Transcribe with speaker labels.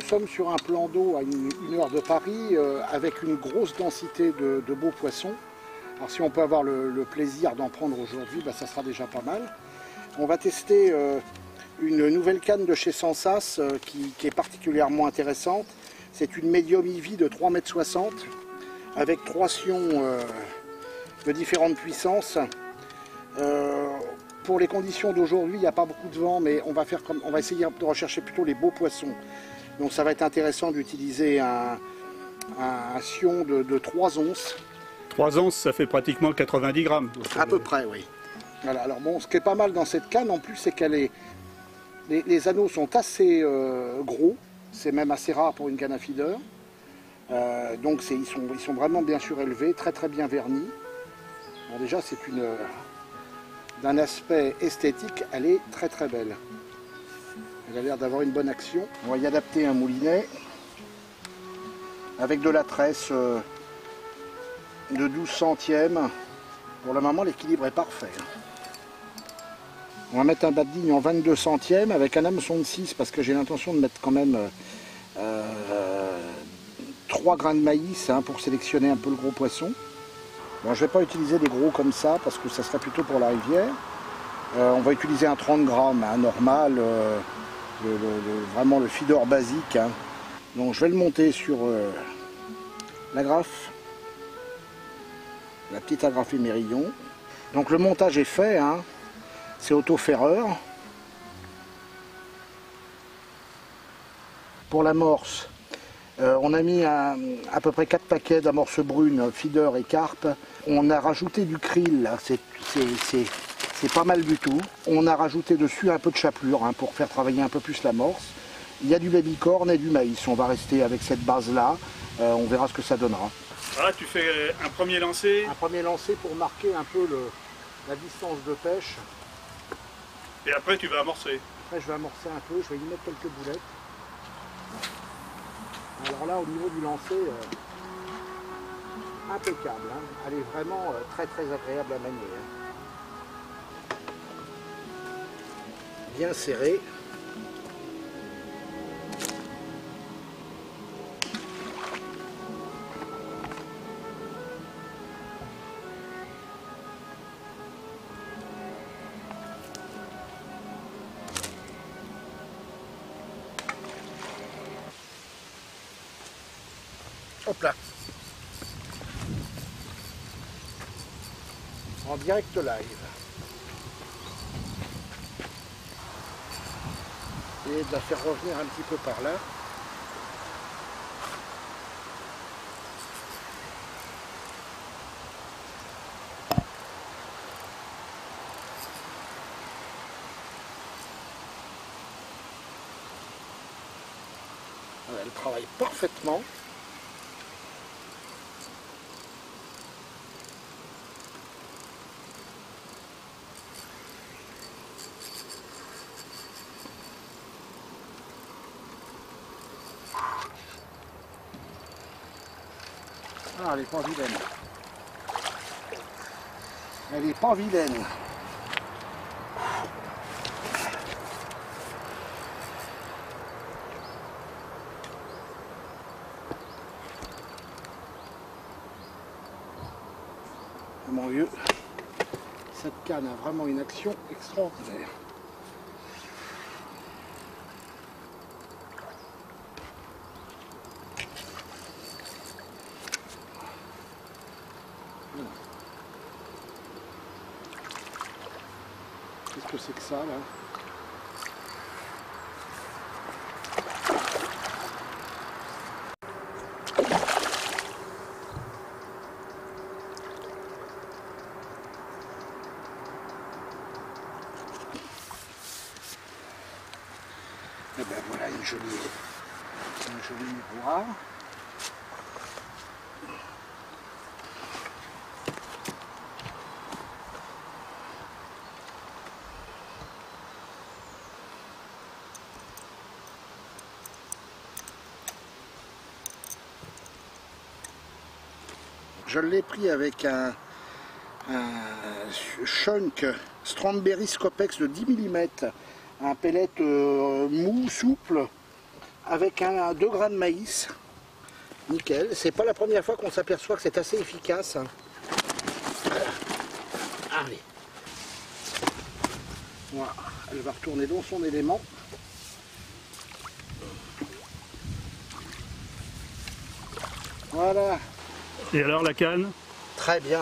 Speaker 1: nous sommes sur un plan d'eau à une heure de Paris avec une grosse densité de beaux poissons. Alors si on peut avoir le plaisir d'en prendre aujourd'hui, ça sera déjà pas mal. On va tester une nouvelle canne de chez Sensas qui est particulièrement intéressante. C'est une médium EV de 3,60 m avec 3 sions de différentes puissances. Pour les conditions d'aujourd'hui, il n'y a pas beaucoup de vent, mais on va essayer de rechercher plutôt les beaux poissons. Donc ça va être intéressant d'utiliser un sion de 3 onces.
Speaker 2: 3 onces, ça fait pratiquement 90 grammes.
Speaker 1: À peu près, oui. Voilà, alors bon, ce qui est pas mal dans cette canne, en plus, c'est qu'elle les anneaux sont assez gros. C'est même assez rare pour une canne à feeder. Donc ils sont vraiment bien surélevés, très très bien vernis. Bon, déjà, c'est d'un aspect esthétique, elle est très très belle. Elle a l'air d'avoir une bonne action. On va y adapter un moulinet avec de la tresse de 12 centièmes. Pour le moment, l'équilibre est parfait. On va mettre un bas de ligne en 22 centièmes avec un hameçon de 6 parce que j'ai l'intention de mettre quand même 3 grains de maïs pour sélectionner un peu le gros poisson. Bon, je ne vais pas utiliser des gros comme ça parce que ça serait plutôt pour la rivière. On va utiliser un 30 grammes, normal, vraiment le feeder basique. Donc je vais le monter sur l'agrafe, la petite agrafe émerillon. Donc le montage est fait, c'est auto-ferreur. Pour l'amorce, on a mis à peu près 4 paquets d'amorce brune, feeder et carpe. On a rajouté du krill, c'est pas mal du tout. On a rajouté dessus un peu de chapelure pour faire travailler un peu plus l'amorce. Il y a du baby-corn et du maïs. On va rester avec cette base-là. On verra ce que ça donnera.
Speaker 2: Voilà, tu fais un premier lancer.
Speaker 1: Un premier lancer pour marquer un peu la distance de pêche.
Speaker 2: Et après, tu vas amorcer.
Speaker 1: Après, je vais amorcer un peu. Je vais y mettre quelques boulettes. Alors là, au niveau du lancer, impeccable. Elle est vraiment très très agréable à manier. Bien serré. Hop là. En direct live. Et de la faire revenir un petit peu par là. Voilà, elle travaille parfaitement. Ah, elle est pas vilaine. Elle est pas vilaine. Mon vieux, cette canne a vraiment une action extraordinaire. Qu'est-ce que c'est que ça là? Et ben voilà un joli miroir. Je l'ai pris avec un Shunk Strandberry Scopex de 10 mm, un pellet mou, souple, avec un 2 grains de maïs. Nickel. C'est pas la première fois qu'on s'aperçoit que c'est assez efficace. Allez. Voilà. Elle va retourner dans son élément. Voilà.
Speaker 2: Et alors la canne?
Speaker 1: Très bien.